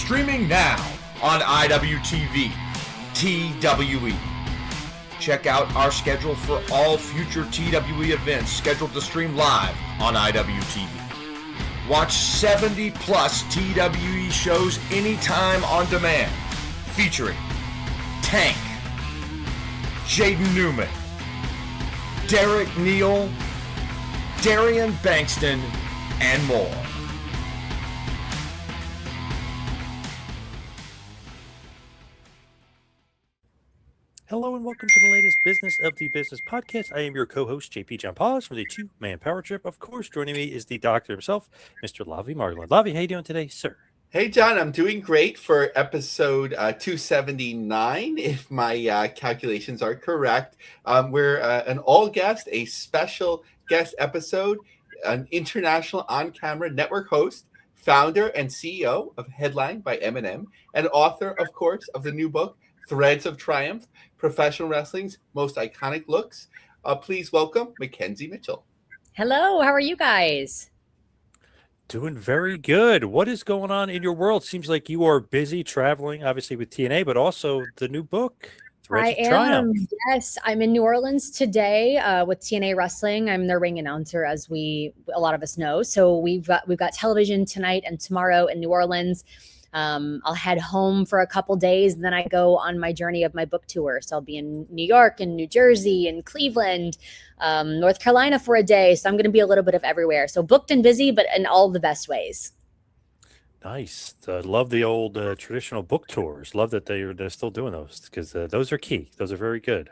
Streaming now on IWTV, TWE. Check out our schedule for all future TWE events scheduled to stream live on IWTV. Watch 70 plus TWE shows anytime on demand, featuring Tank, Jaden Newman, Derek Neal, Darian Bankston, and more. Hello and welcome to the latest Business of the Business podcast. I am your co-host, JP John Paz, for the two-man power trip. Of course, joining me is the doctor himself, Mr. Lavie Margolin. Lavie, how you doing today, sir? Hey, John, I'm doing great for episode 279, if my calculations are correct. We're an all-guest, a special guest episode, an international on-camera network host, founder and CEO of Headline by Eminem, and author, of course, of the new book, Threads of Triumph, Professional Wrestling's Most Iconic Looks. Please welcome McKenzie Mitchell. Hello, how are you guys? Doing very good. What is going on in your world? Seems like you are busy traveling, obviously with TNA, but also the new book, Threads of Triumph. Yes, I'm in New Orleans today with TNA Wrestling. I'm their ring announcer, as a lot of us know. So we've got television tonight and tomorrow in New Orleans. I'll head home for a couple days, and then I go on my journey of my book tour. So I'll be in New York and New Jersey and Cleveland, North Carolina for a day. So I'm going to be a little bit of everywhere. So booked and busy, but in all the best ways. Nice. Love the old traditional book tours. Love that they're still doing those, because those are key. Those are very good.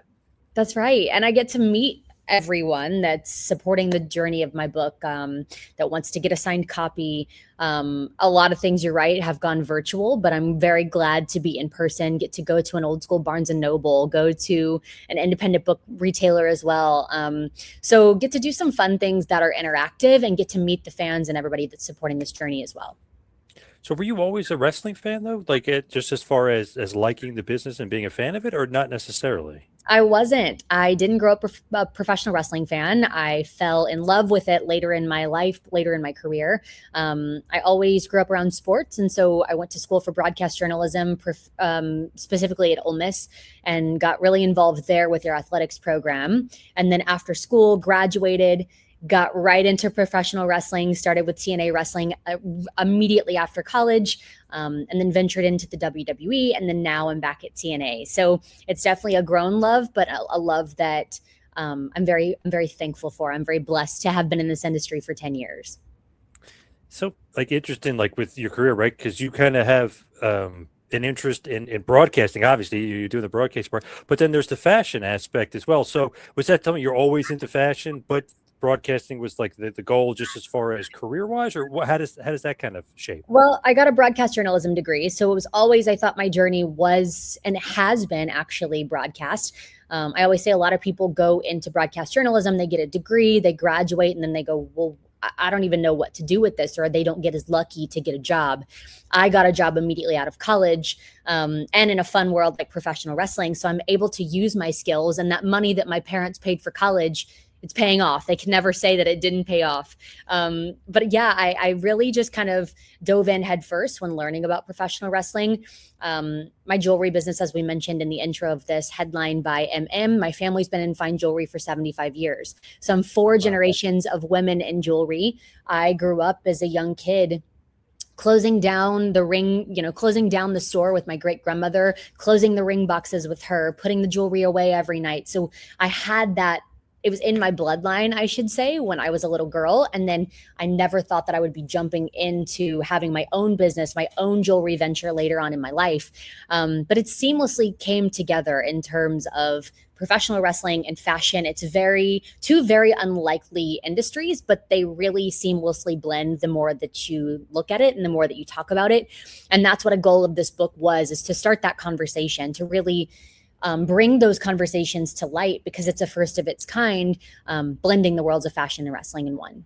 That's right. And I get to meet everyone that's supporting the journey of my book, that wants to get a signed copy. A lot of things, you're right, have gone virtual, but I'm very glad to be in person, get to go to an old school Barnes and Noble, go to an independent book retailer as well. So get to do some fun things that are interactive and get to meet the fans and everybody that's supporting this journey as well. So were you always a wrestling fan, though? Like, just as far as liking the business and being a fan of it, or not necessarily? I wasn't. I didn't grow up a professional wrestling fan. I fell in love with it later in my life, later in my career. I always grew up around sports. And so I went to school for broadcast journalism, specifically at Ole Miss, and got really involved there with their athletics program. And then after school, graduated, got right into professional wrestling, started with TNA wrestling immediately after college, and then ventured into the WWE. And then now I'm back at TNA. So it's definitely a grown love, but a love that I'm very thankful for. I'm very blessed to have been in this industry for 10 years. So, like, interesting, like with your career, right? Because you kind of have an interest in broadcasting. Obviously, you're doing the broadcast part, but then there's the fashion aspect as well. So was that something you're always into fashion, but broadcasting was like the goal, just as far as career wise, or how does that kind of shape? Well, I got a broadcast journalism degree. So it was always, I thought my journey was, and has been actually, broadcast. I always say a lot of people go into broadcast journalism, they get a degree, they graduate, and then they go, well, I don't even know what to do with this, or they don't get as lucky to get a job. I got a job immediately out of college, and in a fun world like professional wrestling. So I'm able to use my skills, and that money that my parents paid for college, it's paying off. They can never say that it didn't pay off. But yeah, I really just kind of dove in head first when learning about professional wrestling. My jewelry business, as we mentioned in the intro of this, Headline by MM. My family's been in fine jewelry for 75 years. So I'm four generations of women in jewelry. I grew up as a young kid closing down the ring, closing down the store with my great grandmother, closing the ring boxes with her, putting the jewelry away every night. So I had that. It was in my bloodline, I should say, when I was a little girl. And then I never thought that I would be jumping into having my own business, my own jewelry venture later on in my life. But it seamlessly came together in terms of professional wrestling and fashion. It's two very unlikely industries, but they really seamlessly blend the more that you look at it and the more that you talk about it. And that's what a goal of this book was, is to start that conversation, to really bring those conversations to light, because it's a first of its kind, blending the worlds of fashion and wrestling in one.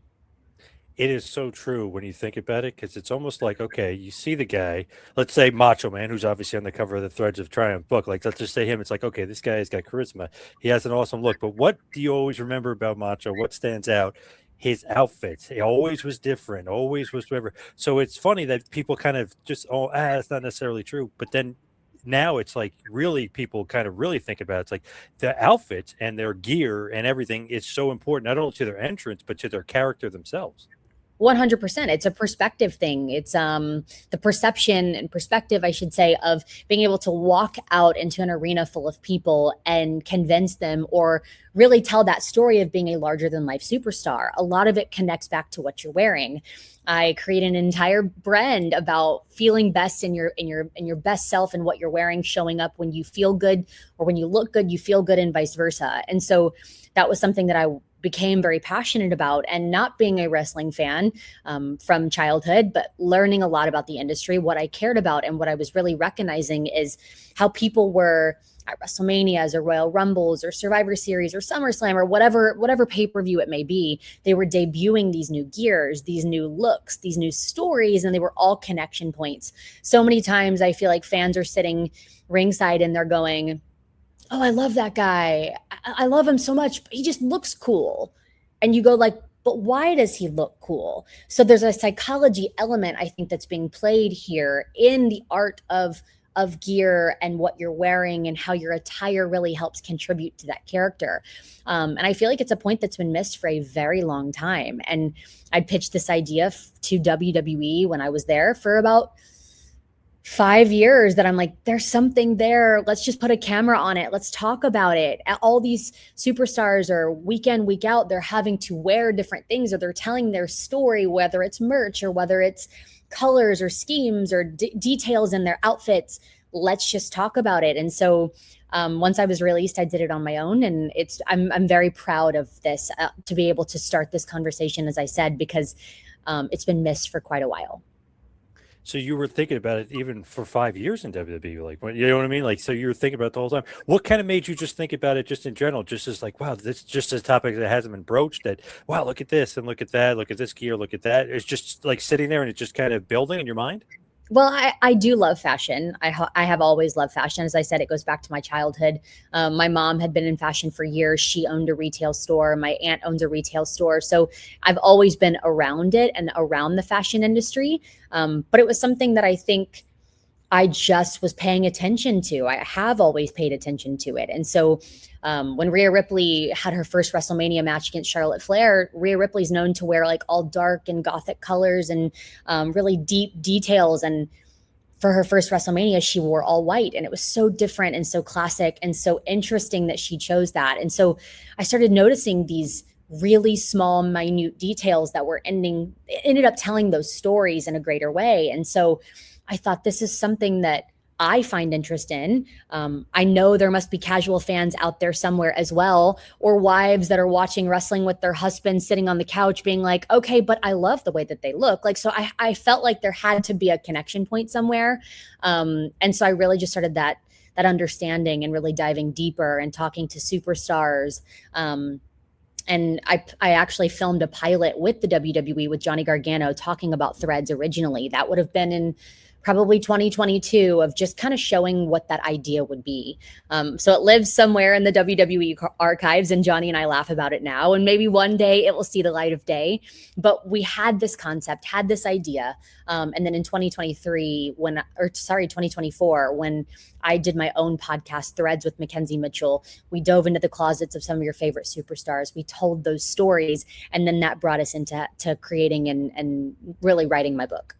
It is so true when you think about it, because it's almost like, okay, you see the guy, let's say Macho Man, who's obviously on the cover of the Threads of Triumph book. Like, let's just say him. It's like, okay, this guy has got charisma. He has an awesome look. But what do you always remember about Macho? What stands out? his outfits. He always was different, always was whatever. So it's funny that people kind of just, that's not necessarily true. But then now it's like really people kind of really think about it. It's like the outfits and their gear and everything is so important, not only to their entrance, but to their character themselves. 100%. It's a perspective thing. It's the perception and perspective, I should say, of being able to walk out into an arena full of people and convince them or really tell that story of being a larger than life superstar. A lot of it connects back to what you're wearing. I create an entire brand about feeling best in your best self and what you're wearing, showing up when you feel good, or when you look good, you feel good, and vice versa. And so that was something that I became very passionate about, and not being a wrestling fan from childhood, but learning a lot about the industry. What I cared about and what I was really recognizing is how people were at WrestleManias or Royal Rumbles or Survivor Series or SummerSlam or whatever pay-per-view it may be. They were debuting these new gears, these new looks, these new stories, and they were all connection points. So many times I feel like fans are sitting ringside and they're going, oh, I love that guy. I love him so much, but he just looks cool. And you go like, but why does he look cool? So there's a psychology element, I think, that's being played here in the art of gear and what you're wearing and how your attire really helps contribute to that character. And I feel like it's a point that's been missed for a very long time. And I pitched this idea to WWE when I was there for about 5 years, that I'm like, there's something there. Let's just put a camera on it. Let's talk about it. All these superstars are week in, week out, they're having to wear different things, or they're telling their story, whether it's merch or whether it's colors or schemes or details in their outfits. Let's just talk about it. And so once I was released, I did it on my own. And I'm very proud of this, to be able to start this conversation, as I said, because it's been missed for quite a while. So you were thinking about it even for 5 years in WWE, like, you know what I mean? Like, so you were thinking about it the whole time. What kind of made you just think about it just in general, just as like, wow, this is just a topic that hasn't been broached, that, wow, look at this and look at that, look at this gear, look at that. It's just like sitting there and it's just kind of building in your mind? Well, I do love fashion. I have always loved fashion. As I said, it goes back to my childhood. My mom had been in fashion for years. She owned a retail store. My aunt owns a retail store. So I've always been around it and around the fashion industry. But it was something that I think I just was paying attention to. I have always paid attention to it. And so when Rhea Ripley had her first WrestleMania match against Charlotte Flair, Rhea Ripley's known to wear like all dark and gothic colors and really deep details. And for her first WrestleMania, she wore all white. And it was so different and so classic and so interesting that she chose that. And so I started noticing these really small, minute details that were ended up telling those stories in a greater way. And so I thought, this is something that I find interest in. I know there must be casual fans out there somewhere as well, or wives that are watching wrestling with their husbands sitting on the couch being like, okay, but I love the way that they look. Like, so I felt like there had to be a connection point somewhere. And so I really just started that understanding and really diving deeper and talking to superstars. And I actually filmed a pilot with the WWE with Johnny Gargano talking about threads originally. That would have been in probably 2022, of just kind of showing what that idea would be. So it lives somewhere in the WWE archives, and Johnny and I laugh about it now. And maybe one day it will see the light of day. But we had this concept, had this idea. And then in 2024, when I did my own podcast, Threads with McKenzie Mitchell, we dove into the closets of some of your favorite superstars. We told those stories. And then that brought us into creating and really writing my book.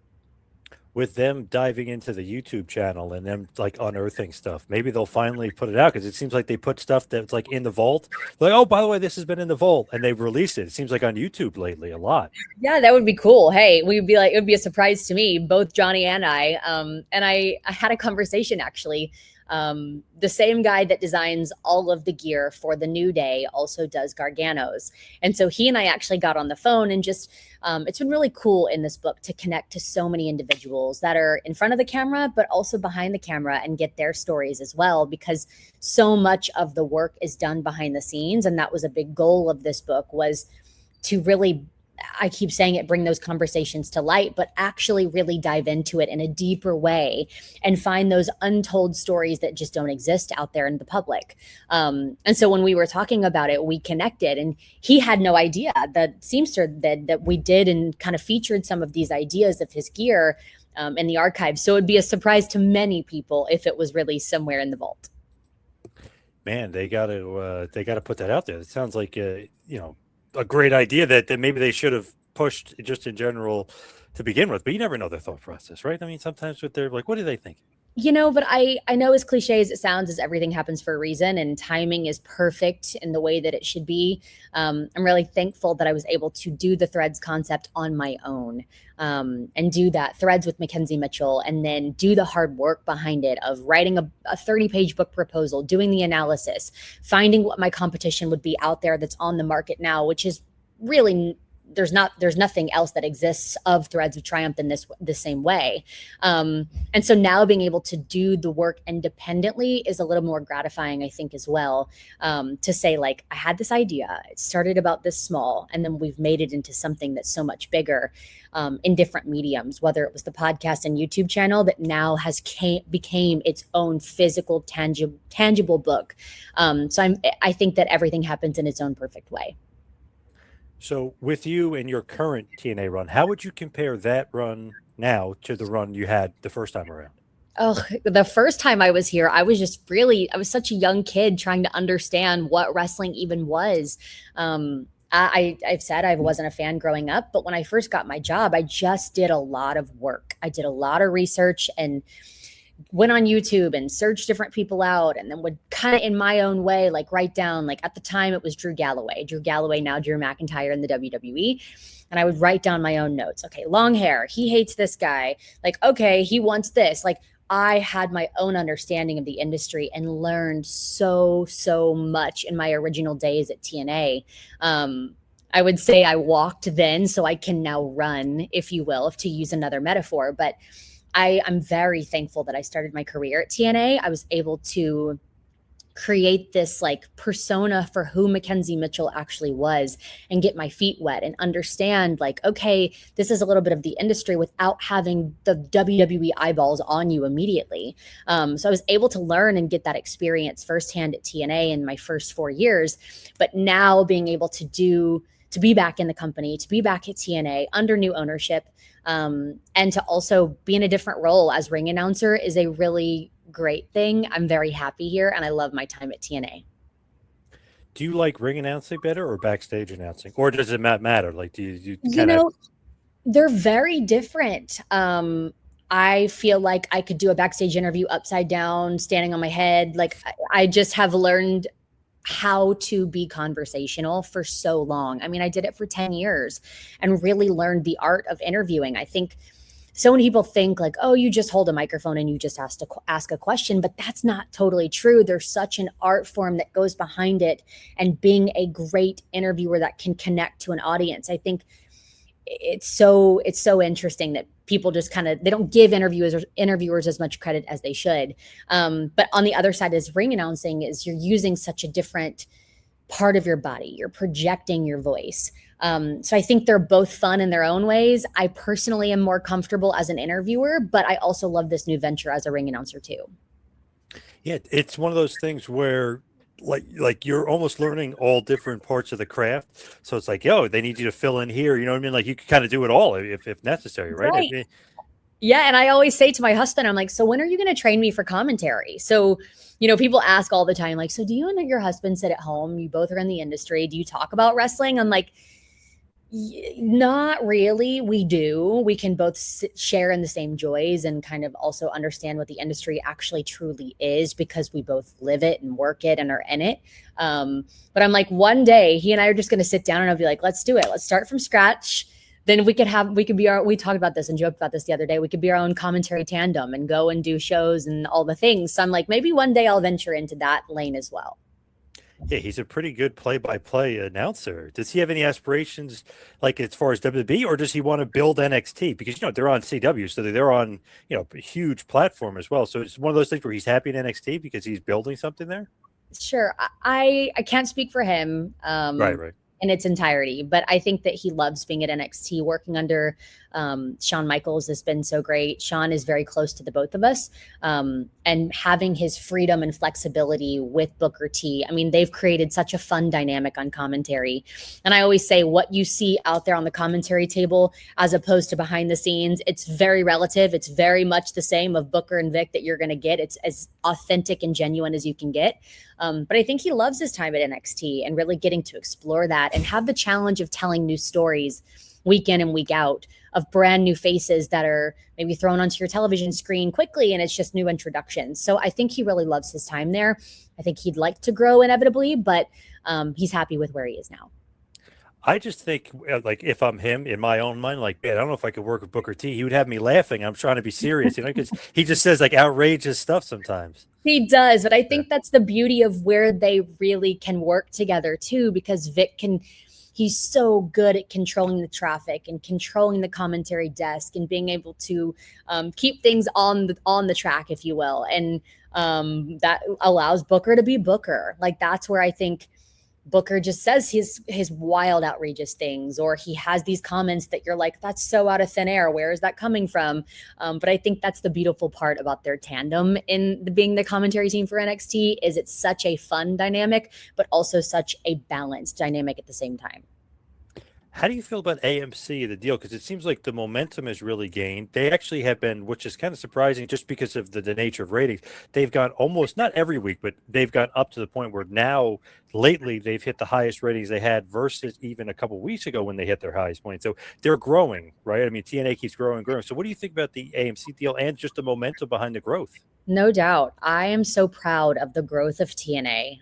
With them diving into the YouTube channel and them like unearthing stuff, maybe they'll finally put it out, because it seems like they put stuff that's like in the vault. Like, oh, by the way, this has been in the vault, and they've released it. It seems like on YouTube lately a lot. Yeah, that would be cool. Hey, we'd be like, it would be a surprise to me, both Johnny and I. And I had a conversation actually. The same guy that designs all of the gear for the New Day also does Gargano's. And so he and I actually got on the phone and just, it's been really cool in this book to connect to so many individuals that are in front of the camera, but also behind the camera, and get their stories as well, because so much of the work is done behind the scenes. And that was a big goal of this book, was to really I keep saying it, bring those conversations to light, but actually really dive into it in a deeper way and find those untold stories that just don't exist out there in the public. And so when we were talking about it, we connected, and he had no idea that Seamster that we did and kind of featured some of these ideas of his gear in the archive. So it'd be a surprise to many people if it was released somewhere in the vault. Man, they got to put that out there. It sounds like you know, a great idea that maybe they should have pushed just in general to begin with. But you never know their thought process, right? I mean, sometimes with their like, what do they think? You know, but I know, as cliche as it sounds, is everything happens for a reason, and timing is perfect in the way that it should be. I'm really thankful that I was able to do the Threads concept on my own, and do that Threads with McKenzie Mitchell, and then do the hard work behind it of writing a 30-page book proposal, doing the analysis, finding what my competition would be out there that's on the market now, which is really there's nothing else that exists of Threads of Triumph in the same way. And so now being able to do the work independently is a little more gratifying, I think, as well. To say, like, I had this idea, it started about this small, and then we've made it into something that's so much bigger, in different mediums, whether it was the podcast and YouTube channel that now has became its own physical, tangible book. So I think that everything happens in its own perfect way. So with you and your current TNA run, how would you compare that run now to the run you had the first time around? Oh, the first time I was here, I was such a young kid trying to understand what wrestling even was. I've said I wasn't a fan growing up, but when I first got my job, I just did a lot of work. I did a lot of research and went on YouTube and searched different people out, and then would kind of in my own way, like write down, like at the time it was Drew Galloway, now Drew McIntyre in the WWE. And I would write down my own notes. Okay, long hair. He hates this guy. Like, okay, he wants this. Like, I had my own understanding of the industry and learned so much in my original days at TNA. I would say I walked then, so I can now run, if you will, to use another metaphor. But I'm very thankful that I started my career at TNA. I was able to create this like persona for who McKenzie Mitchell actually was and get my feet wet and understand, like, okay, this is a little bit of the industry without having the WWE eyeballs on you immediately. So I was able to learn and get that experience firsthand at TNA in my first 4 years. But now being able to be back in the company, to be back at TNA under new ownership, and to also be in a different role as ring announcer is a really great thing. I'm very happy here, and I love my time at TNA. Do you like ring announcing better or backstage announcing, or does it not matter? Like, do you kind of? They're very different. I feel like I could do a backstage interview upside down, standing on my head. Like, I just have learned how to be conversational for so long. I mean, I did it for 10 years and really learned the art of interviewing. I think so many people think like, oh, you just hold a microphone and you just ask a question, but that's not totally true. There's such an art form that goes behind it, and being a great interviewer that can connect to an audience. I think it's so interesting that people just they don't give interviewers as much credit as they should. But on the other side is ring announcing is you're using such a different part of your body. You're projecting your voice. So I think they're both fun in their own ways. I personally am more comfortable as an interviewer, but I also love this new venture as a ring announcer too. Yeah, it's one of those things where like you're almost learning all different parts of the craft. So it's like, yo, they need you to fill in here. You know what I mean? Like you can kind of do it all if necessary, right? Right. Yeah. And I always say to my husband, I'm like, so when are you going to train me for commentary? So, you know, people ask all the time, like, so do you and your husband sit at home? You both are in the industry. Do you talk about wrestling? I'm like, not really. We do. We can both share in the same joys and kind of also understand what the industry actually truly is, because we both live it and work it and are in it. But I'm like, one day he and I are just going to sit down and I'll be like, let's do it. Let's start from scratch. Then we talked about this and joked about this the other day. We could be our own commentary tandem and go and do shows and all the things. So I'm like, maybe one day I'll venture into that lane as well. Yeah, he's a pretty good play-by-play announcer. Does he have any aspirations, like as far as WWE, or does he want to build NXT? Because, you know, they're on CW, so they're on, you know, a huge platform as well. So it's one of those things where he's happy in NXT because he's building something there. Sure. I can't speak for him. Right. in its entirety. But I think that he loves being at NXT, working under Shawn Michaels has been so great. Shawn is very close to the both of us, and having his freedom and flexibility with Booker T. I mean, they've created such a fun dynamic on commentary. And I always say what you see out there on the commentary table as opposed to behind the scenes, it's very relative. It's very much the same of Booker and Vic that you're going to get. It's as authentic and genuine as you can get. But I think he loves his time at NXT and really getting to explore that and have the challenge of telling new stories week in and week out of brand new faces that are maybe thrown onto your television screen quickly, and it's just new introductions. So I think he really loves his time there. I think he'd like to grow inevitably, but he's happy with where he is now. I just think, like, if I'm him in my own mind, like, man, I don't know if I could work with Booker T. He would have me laughing. I'm trying to be serious, because he just says like outrageous stuff sometimes. He does, but I think that's the beauty of where they really can work together too, because Vic he's so good at controlling the traffic and controlling the commentary desk and being able to keep things on the track, if you will. And that allows Booker to be Booker. Like, that's where I think Booker just says his wild, outrageous things, or he has these comments that you're like, that's so out of thin air. Where is that coming from? But I think that's the beautiful part about their tandem in being the commentary team for NXT is it's such a fun dynamic, but also such a balanced dynamic at the same time. How do you feel about AMC, the deal? Because it seems like the momentum has really gained. They actually have been, which is kind of surprising just because of the nature of ratings. They've gone almost, not every week, but they've gone up to the point where now, lately, they've hit the highest ratings they had versus even a couple of weeks ago when they hit their highest point. So they're growing, right? I mean, TNA keeps growing and growing. So what do you think about the AMC deal and just the momentum behind the growth? No doubt. I am so proud of the growth of TNA.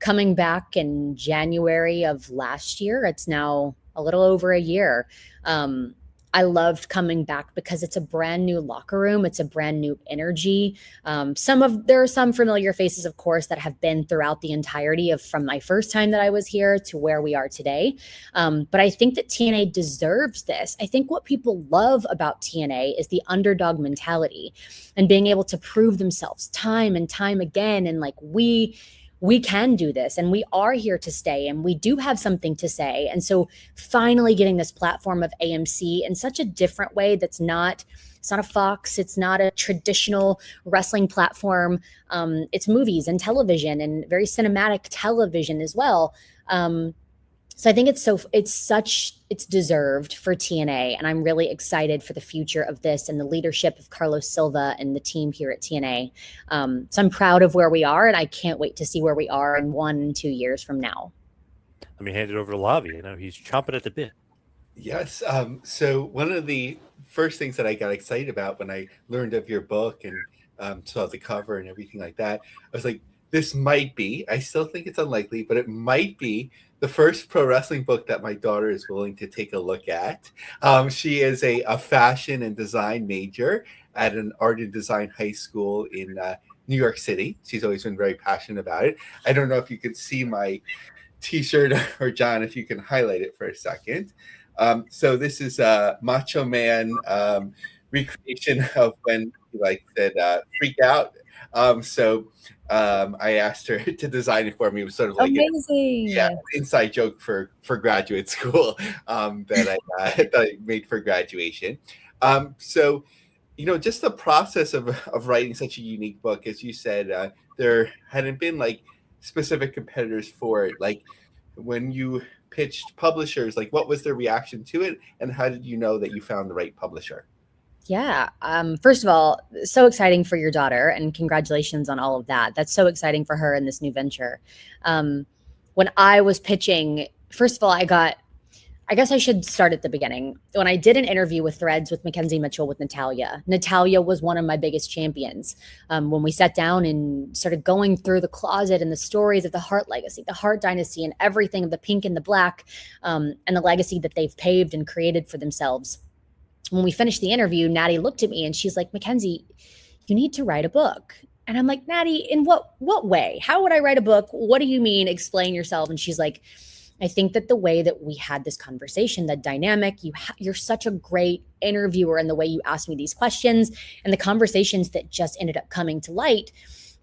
Coming back in January of last year, it's now a little over a year. I loved coming back because it's a brand new locker room. It's a brand new energy. There are some familiar faces, of course, that have been throughout the entirety of from my first time that I was here to where we are today. But I think that TNA deserves this. I think what people love about TNA is the underdog mentality and being able to prove themselves time and time again. And like, we can do this, and we are here to stay, and we do have something to say. And so finally getting this platform of AMC in such a different way it's not a Fox, it's not a traditional wrestling platform. It's movies and television and very cinematic television as well. So I think it's deserved for TNA, and I'm really excited for the future of this and the leadership of Carlos Silva and the team here at TNA. So I'm proud of where we are, and I can't wait to see where we are in 1 and 2 years from now. Let me hand it over to Lavie. He's chomping at the bit. Yes. So one of the first things that I got excited about when I learned of your book and saw the cover and everything like that, I was like, this might be, I still think it's unlikely, but it might be the first pro wrestling book that my daughter is willing to take a look at. She is a fashion and design major at an art and design high school in New York City. She's always been very passionate about it. I don't know if you could see my t-shirt, or John, if you can highlight it for a second. So this is a Macho Man recreation of when he said freak out. I asked her to design it for me. It was sort of like amazing. Inside joke for graduate school that I made for graduation. So, just the process of writing such a unique book, as you said, there hadn't been like specific competitors for it. Like when you pitched publishers, like what was their reaction to it, and how did you know that you found the right publisher? Yeah. First of all, so exciting for your daughter, and congratulations on all of that. That's so exciting for her in this new venture. When I was pitching, first of all, I guess I should start at the beginning. When I did an interview with Threads with McKenzie Mitchell with Natalia was one of my biggest champions. When we sat down and started going through the closet and the stories of the Hart legacy, the Hart dynasty, and everything of the pink and the black, and the legacy that they've paved and created for themselves. When we finished the interview, Natty looked at me and she's like, McKenzie, you need to write a book. And I'm like, Natty, in what way? How would I write a book? What do you mean? Explain yourself. And she's like, I think that the way that we had this conversation, the dynamic, you're such a great interviewer, and the way you asked me these questions and the conversations that just ended up coming to light,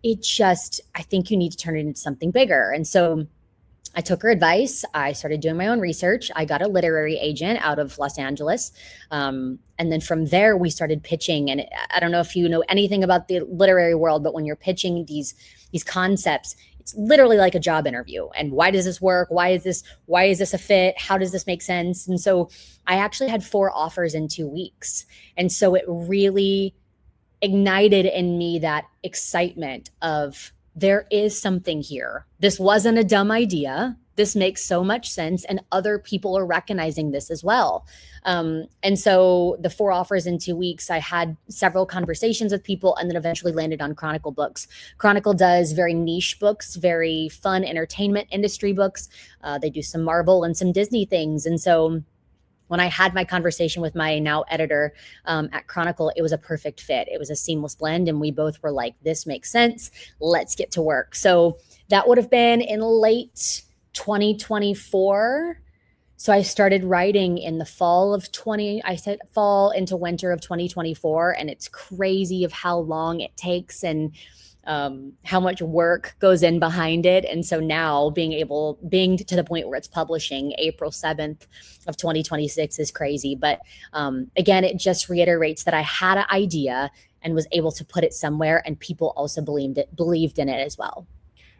I think you need to turn it into something bigger. And so I took her advice. I started doing my own research. I got a literary agent out of Los Angeles. And then from there, we started pitching. And I don't know if you know anything about the literary world, but when you're pitching these concepts, it's literally like a job interview. And why does this work? Why is this a fit? How does this make sense? And so I actually had 4 offers in 2 weeks. And so it really ignited in me that excitement of, there is something here. This wasn't a dumb idea. This makes so much sense. And other people are recognizing this as well. And so the 4 offers in 2 weeks, I had several conversations with people and then eventually landed on Chronicle Books. Chronicle does very niche books, very fun entertainment industry books. They do some Marvel and some Disney things. And so when I had my conversation with my now editor at Chronicle, it was a perfect fit. It was a seamless blend. And we both were like, this makes sense. Let's get to work. So that would have been in late 2024. So I started writing in the fall into winter of 2024. And it's crazy of how long it takes and how much work goes in behind it. And so now being to the point where it's publishing April 7th of 2026 is crazy. But again, it just reiterates that I had an idea and was able to put it somewhere, and people also believed in it as well.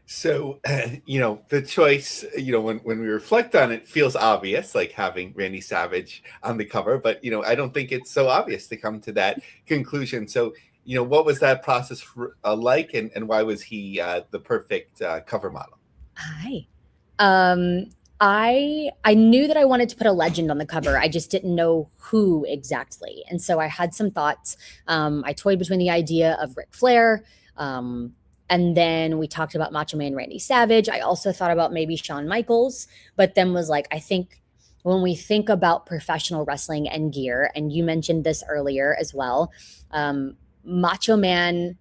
So, the choice, when we reflect on it, feels obvious, like having Randy Savage on the cover, but, I don't think it's so obvious to come to that conclusion. So, what was that process like, and why was he the perfect cover model? Hi. I knew that I wanted to put a legend on the cover. I just didn't know who exactly. And so I had some thoughts. I toyed between the idea of Ric Flair, and then we talked about Macho Man Randy Savage. I also thought about maybe Shawn Michaels, but then was like, I think when we think about professional wrestling and gear, and you mentioned this earlier as well, Macho Man,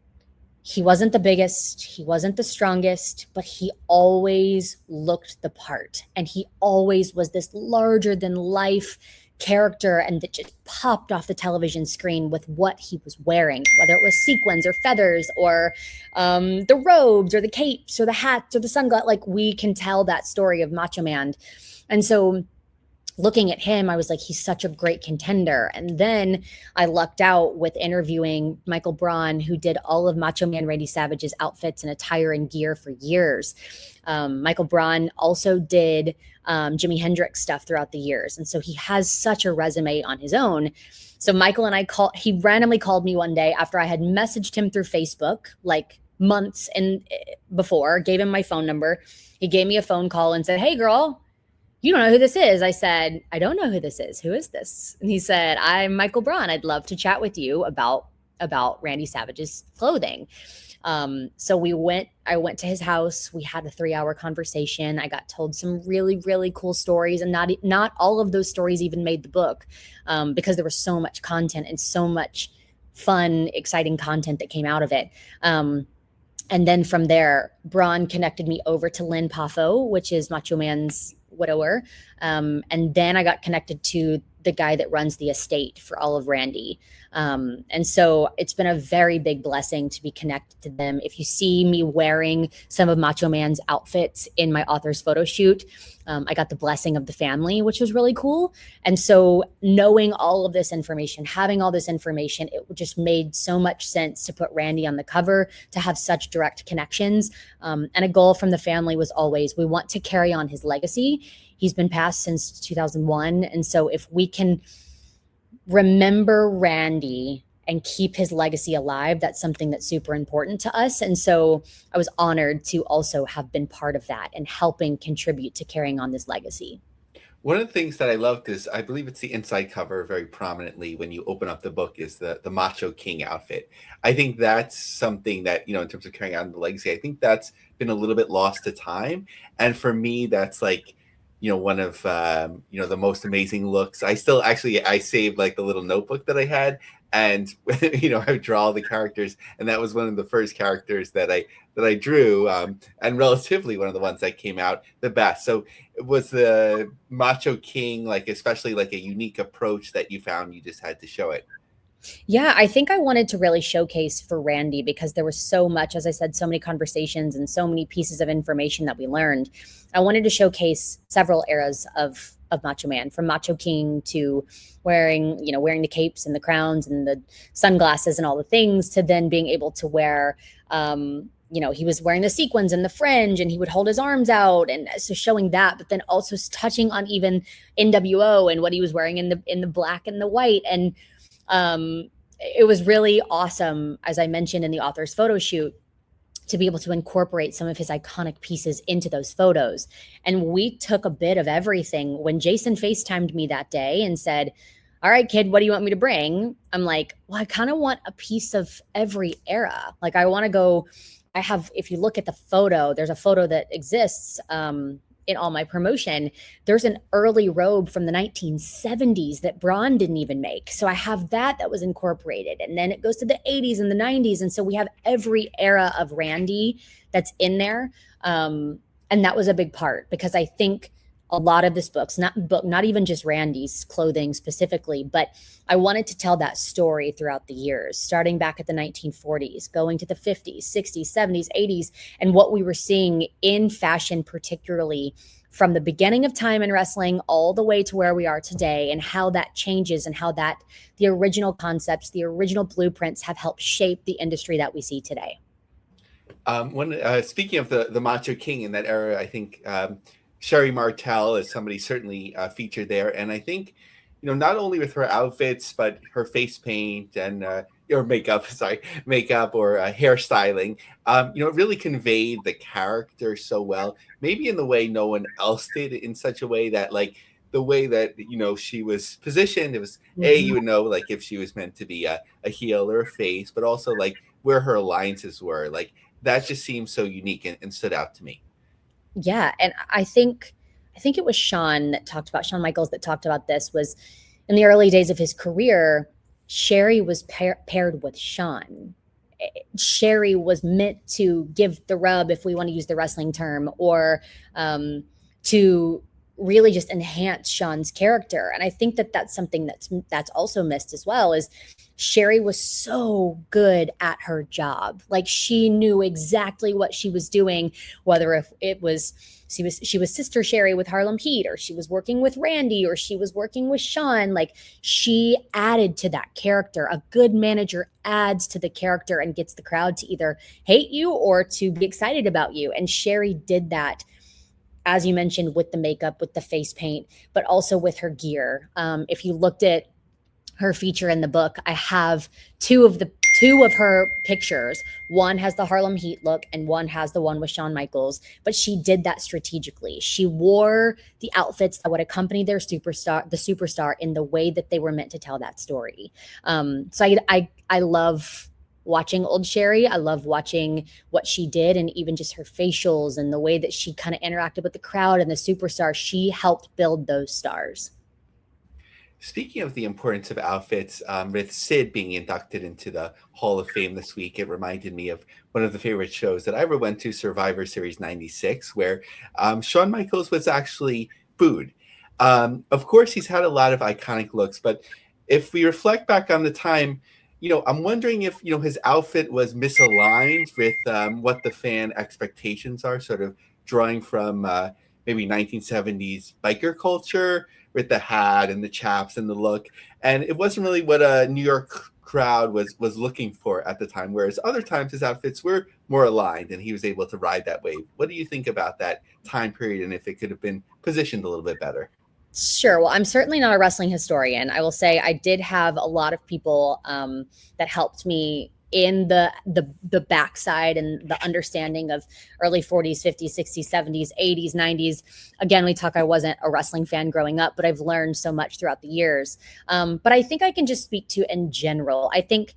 he wasn't the biggest, he wasn't the strongest, but he always looked the part. And he always was this larger than life character, and that just popped off the television screen with what he was wearing, whether it was sequins or feathers or the robes or the capes or the hats or the sunglasses. Like, we can tell that story of Macho Man. And so looking at him, I was like, he's such a great contender. And then I lucked out with interviewing Michael Braun, who did all of Macho Man Randy Savage's outfits and attire and gear for years. Michael Braun also did Jimi Hendrix stuff throughout the years. And so he has such a resume on his own. So Michael and he randomly called me one day after I had messaged him through Facebook, like months before, gave him my phone number. He gave me a phone call and said, "Hey girl, you don't know who this is." I said, "I don't know who this is. Who is this?" And he said, "I'm Michael Braun. I'd love to chat with you about Randy Savage's clothing." So I went to his house. We had a 3-hour conversation. I got told some really, really cool stories, and not all of those stories even made the book, because there was so much content and so much fun, exciting content that came out of it. And then from there, Braun connected me over to Lynn Poffo, which is Macho Man's widower. And then I got connected to the guy that runs the estate for all of Randy. And so it's been a very big blessing to be connected to them. If you see me wearing some of Macho Man's outfits in my author's photo shoot, I got the blessing of the family, which was really cool. And so knowing all of this information, having all this information, it just made so much sense to put Randy on the cover, to have such direct connections. And a goal from the family was always, we want to carry on his legacy. He's been passed since 2001. And so if we can remember Randy and keep his legacy alive, that's something that's super important to us. And so I was honored to also have been part of that and helping contribute to carrying on this legacy. One of the things that I loved is, I believe it's the inside cover very prominently when you open up the book, is the Macho King outfit. I think that's something that, in terms of carrying on the legacy, I think that's been a little bit lost to time. And for me, that's like, one of, the most amazing looks. I saved like the little notebook that I had, and, I would draw all the characters. And that was one of the first characters that I drew, and relatively one of the ones that came out the best. So was the Macho King, like, especially like a unique approach that you found you just had to show it? Yeah, I think I wanted to really showcase for Randy because there was so much, as I said, so many conversations and so many pieces of information that we learned. I wanted to showcase several eras of Macho Man, from Macho King to wearing the capes and the crowns and the sunglasses and all the things, to then being able to wear he was wearing the sequins and the fringe, and he would hold his arms out, and so showing that, but then also touching on even NWO and what he was wearing in the black and the white. And it was really awesome, as I mentioned in the author's photo shoot, to be able to incorporate some of his iconic pieces into those photos. And we took a bit of everything. When Jason FaceTimed me that day and said, "All right, kid, what do you want me to bring?" I'm like, well, I kind of want a piece of every era. Like, I want to go, if you look at the photo, there's a photo that exists, in all my promotion. There's an early robe from the 1970s that Braun didn't even make. So I have that was incorporated. And then it goes to the 80s and the 90s. And so we have every era of Randy that's in there. And that was a big part, because I think a lot of this not even just Randy's clothing specifically, but I wanted to tell that story throughout the years, starting back at the 1940s, going to the 50s, 60s, 70s, 80s, and what we were seeing in fashion, particularly from the beginning of time in wrestling all the way to where we are today, and how that changes, and how that the original concepts, the original blueprints have helped shape the industry that we see today. Speaking of the Macho King in that era, I think Sherry Martel is somebody certainly featured there. And I think, not only with her outfits, but her face paint and or makeup, or hairstyling, it really conveyed the character so well, maybe in the way no one else did, in such a way that, like, the way that, she was positioned, it was, you would know, like, if she was meant to be a heel or a face, but also, like, where her alliances were. Like, that just seemed so unique and stood out to me. Yeah, and I think it was Shawn Michaels that talked about this. Was in the early days of his career, Sherry was paired with Shawn. Sherry was meant to give the rub, if we want to use the wrestling term, or to really just enhance Shawn's character. And I think that's something that's also missed as well, is Sherry was so good at her job. Like, she knew exactly what she was doing, whether if it was she was Sister Sherry with Harlem Heat, or she was working with Randy, or she was working with Shawn. Like, she added to that character. A good manager adds to the character and gets the crowd to either hate you or to be excited about you. And Sherry did that, as you mentioned, with the makeup, with the face paint, but also with her gear. If you looked at her feature in the book, I have two of her pictures. One has the Harlem Heat look, and one has the one with Shawn Michaels, but she did that strategically. She wore the outfits that would accompany the superstar in the way that they were meant to tell that story. So I love watching old Sherry. I love watching what she did, and even just her facials and the way that she kind of interacted with the crowd and the superstar. She helped build those stars. Speaking of the importance of outfits, with Sid being inducted into the Hall of Fame this week, it reminded me of one of the favorite shows that I ever went to, Survivor Series 96, where Shawn Michaels was actually booed. Of course, he's had a lot of iconic looks, but if we reflect back on the time, I'm wondering if, his outfit was misaligned with what the fan expectations are, sort of drawing from maybe 1970s biker culture, with the hat and the chaps and the look. And it wasn't really what a New York crowd was looking for at the time, whereas other times his outfits were more aligned and he was able to ride that wave. What do you think about that time period, and if it could have been positioned a little bit better? Sure. Well, I'm certainly not a wrestling historian. I will say I did have a lot of people that helped me in the backside and the understanding of early 40s, 50s, 60s, 70s, 80s, 90s. Again, I wasn't a wrestling fan growing up, but I've learned so much throughout the years. But I think I can just speak to in general. I think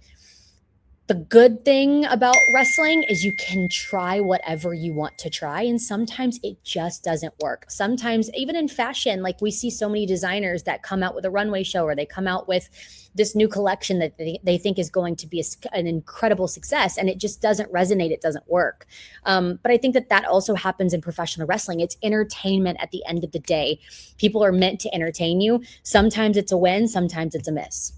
the good thing about wrestling is you can try whatever you want to try, and sometimes it just doesn't work. Sometimes, even in fashion, like we see so many designers that come out with a runway show, or they come out with this new collection that they think is going to be an incredible success, and it just doesn't resonate. It doesn't work. But I think that also happens in professional wrestling. It's entertainment at the end of the day. People are meant to entertain you. Sometimes it's a win, sometimes it's a miss.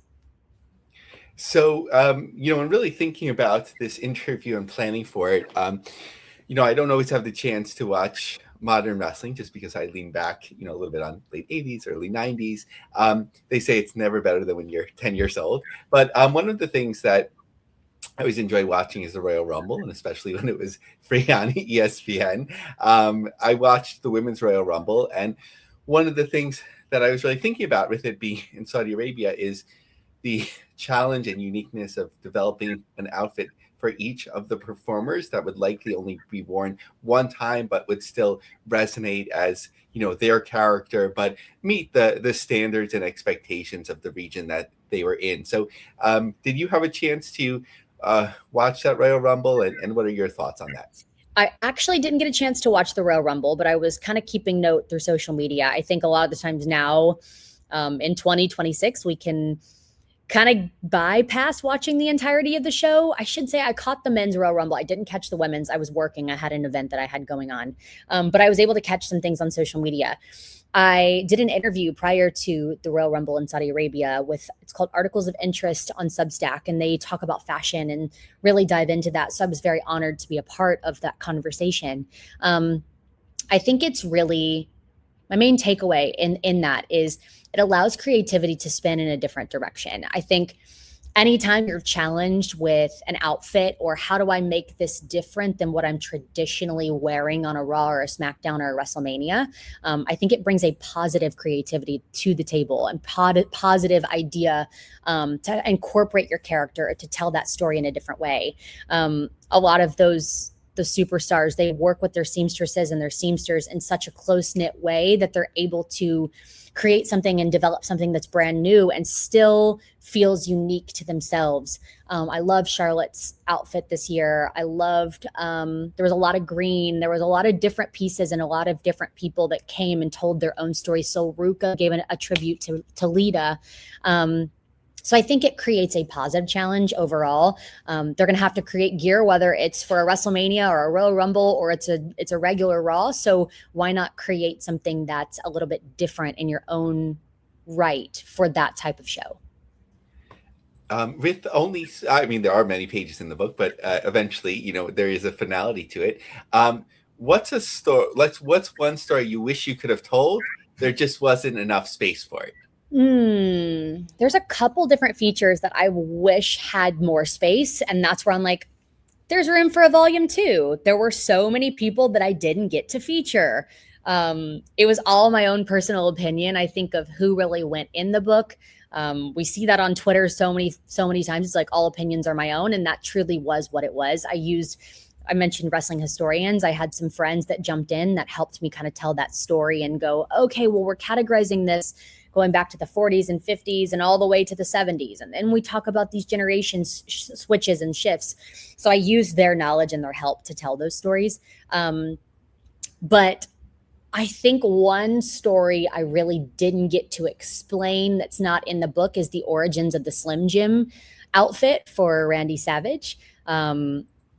So, and really thinking about this interview and planning for it, I don't always have the chance to watch modern wrestling just because I lean back, a little bit on late 80s, early 90s. They say it's never better than when you're 10 years old. But one of the things that I always enjoy watching is the Royal Rumble, and especially when it was free on ESPN. I watched the Women's Royal Rumble, and one of the things that I was really thinking about with it being in Saudi Arabia is the challenge and uniqueness of developing an outfit for each of the performers that would likely only be worn one time, but would still resonate as their character, but meet the standards and expectations of the region that they were in. So, did you have a chance to watch that Royal Rumble, and what are your thoughts on that? I actually didn't get a chance to watch the Royal Rumble, but I was kind of keeping note through social media. I think a lot of the times now, in 2026, we can kind of bypass watching the entirety of the show. I should say I caught the men's Royal Rumble. I didn't catch the women's. I was working. I had an event that I had going on. But I was able to catch some things on social media. I did an interview prior to the Royal Rumble in Saudi Arabia it's called Articles of Interest on Substack, and they talk about fashion and really dive into that. So I was very honored to be a part of that conversation. I think it's really, my main takeaway in that is it allows creativity to spin in a different direction. I think anytime you're challenged with an outfit or how do I make this different than what I'm traditionally wearing on a Raw or a SmackDown or a WrestleMania, I think it brings a positive creativity to the table and positive idea to incorporate your character, to tell that story in a different way. A lot of the superstars, they work with their seamstresses and their seamsters in such a close-knit way that they're able to create something and develop something that's brand new and still feels unique to themselves. I love Charlotte's outfit this year. I loved, there was a lot of green. There was a lot of different pieces and a lot of different people that came and told their own story. So Ruka gave a tribute to Lita. So I think it creates a positive challenge overall. They're going to have to create gear, whether it's for a WrestleMania or a Royal Rumble or it's a regular Raw. So why not create something that's a little bit different in your own right for that type of show? With only, I mean, there are many pages in the book, but eventually, there is a finality to it. What's a story? What's one story you wish you could have told? There just wasn't enough space for it. There's a couple different features that I wish had more space, and that's where I'm like, there's room for a volume 2. There were so many people that I didn't get to feature. It was all my own personal opinion, I think, of who really went in the book. We see that on Twitter so many times. It's like all opinions are my own, and that truly was what it was. I mentioned wrestling historians. I had some friends that jumped in that helped me kind of tell that story and go, okay, well, we're categorizing this going back to the 40s and 50s and all the way to the 70s. And then we talk about these generations switches and shifts. So I used their knowledge and their help to tell those stories. But I think one story I really didn't get to explain that's not in the book is the origins of the Slim Jim outfit for Randy Savage.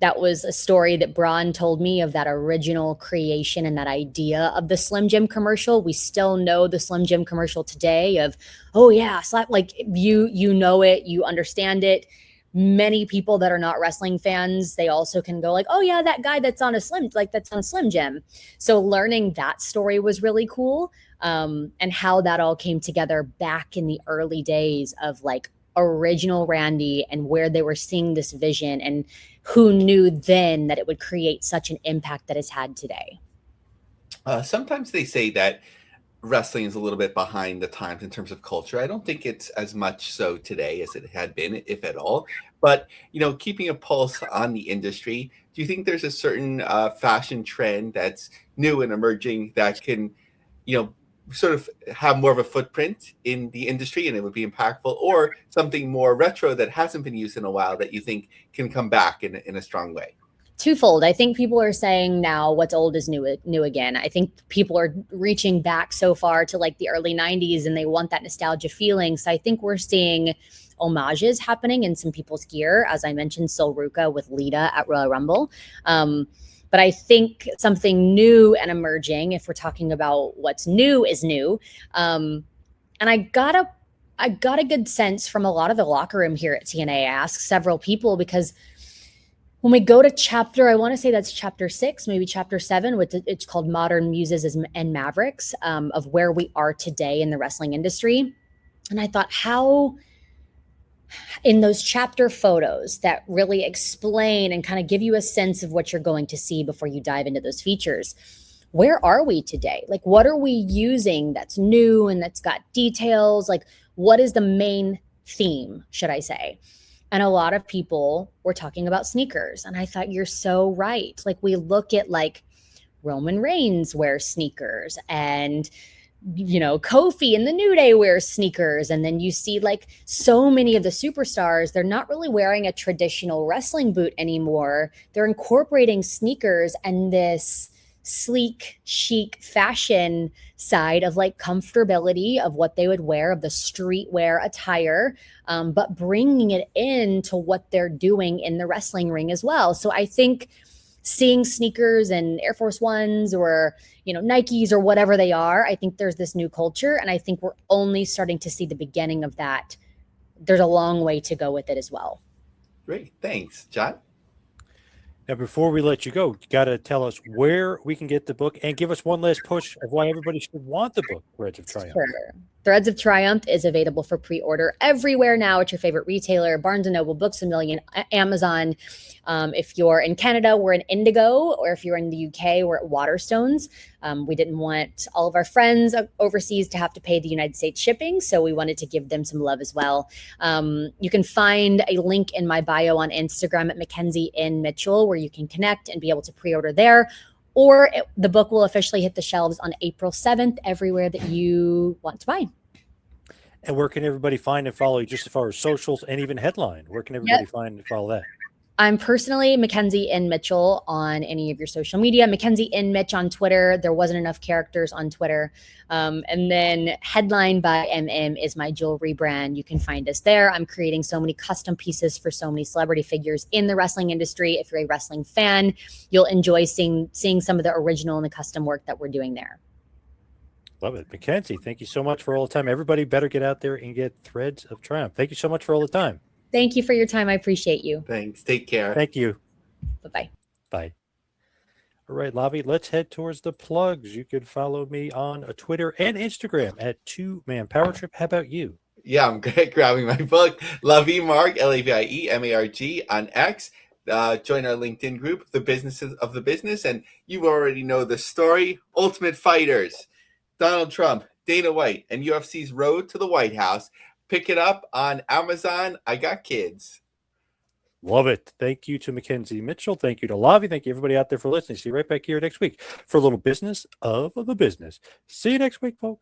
That was a story that Braun told me of, that original creation and that idea of the Slim Jim commercial. We still know the Slim Jim commercial today of, oh yeah, like you know it, you understand it. Many people that are not wrestling fans, they also can go like, oh yeah, that guy that's on Slim Jim. So learning that story was really cool. And how that all came together back in the early days of like original Randy and where they were seeing this vision and who knew then that it would create such an impact that it's had today. Sometimes they say that wrestling is a little bit behind the times in terms of culture. I don't think it's as much so today as it had been, if at all. But, keeping a pulse on the industry, do you think there's a certain fashion trend that's new and emerging that can, sort of have more of a footprint in the industry and it would be impactful, or something more retro that hasn't been used in a while that you think can come back in a strong way? Twofold. I think people are saying now what's old is new again. I think people are reaching back so far to like the early 90s and they want that nostalgia feeling. So I think we're seeing homages happening in some people's gear. As I mentioned, Sol Ruka with Lita at Royal Rumble. But I think something new and emerging, if we're talking about what's new, is new. And I I got a good sense from a lot of the locker room here at TNA. I asked several people because when we go to chapter, I want to say that's chapter 6, maybe chapter 7, which it's called Modern Muses and Mavericks, of where we are today in the wrestling industry. And I thought, how in those chapter photos that really explain and kind of give you a sense of what you're going to see before you dive into those features, where are we today? Like, what are we using that's new and that's got details? Like, what is the main theme, should I say? And a lot of people were talking about sneakers. And I thought, you're so right. Like, we look at like Roman Reigns wears sneakers, and Kofi and the New Day wears sneakers. And then you see like so many of the superstars, they're not really wearing a traditional wrestling boot anymore. They're incorporating sneakers and this sleek, chic fashion side of like comfortability of what they would wear, of the streetwear attire, but bringing it into what they're doing in the wrestling ring as well. So I think seeing sneakers and Air Force Ones or, Nikes or whatever they are, I think there's this new culture. And I think we're only starting to see the beginning of that. There's a long way to go with it as well. Great. Thanks, John. Now, before we let you go, you got to tell us where we can get the book and give us one last push of why everybody should want the book, Threads of Triumph. Sure. Threads of Triumph is available for pre-order everywhere now at your favorite retailer, Barnes & Noble, Books A Million, Amazon. If you're in Canada, we're in Indigo, or if you're in the UK, we're at Waterstones. We didn't want all of our friends overseas to have to pay the United States shipping, so we wanted to give them some love as well. You can find a link in my bio on Instagram at McKenzie Mitchell, where you can connect and be able to pre-order there. Or the book will officially hit the shelves on April 7th, everywhere that you want to buy. And where can everybody find and follow you, just as far as socials and even headline? Where can everybody find and follow that? I'm personally McKenzie Mitchell on any of your social media. McKenzie Mitch on Twitter. There wasn't enough characters on Twitter. And then Headline by MM is my jewelry brand. You can find us there. I'm creating so many custom pieces for so many celebrity figures in the wrestling industry. If you're a wrestling fan, you'll enjoy seeing some of the original and the custom work that we're doing there. Love it. McKenzie, thank you so much for all the time. Everybody better get out there and get Threads of Triumph. Thank you so much for all the time. Thank you for your time. I appreciate you. Thanks. Take care. Thank you. Bye-bye. Bye. All right, Lavie, let's head towards the plugs. You can follow me on Twitter and Instagram at 2Man Power Trip. How about you? Yeah, I'm grabbing my book, Lavie Marg, Lavie on X. Join our LinkedIn group, The Businesses of the Business, and you already know the story. Ultimate Fighters, Donald Trump, Dana White, and UFC's road to the White House. Pick it up on Amazon. I got kids. Love it. Thank you to McKenzie Mitchell. Thank you to Lavie. Thank you, everybody out there, for listening. See you right back here next week for a little business of the business. See you next week, folks.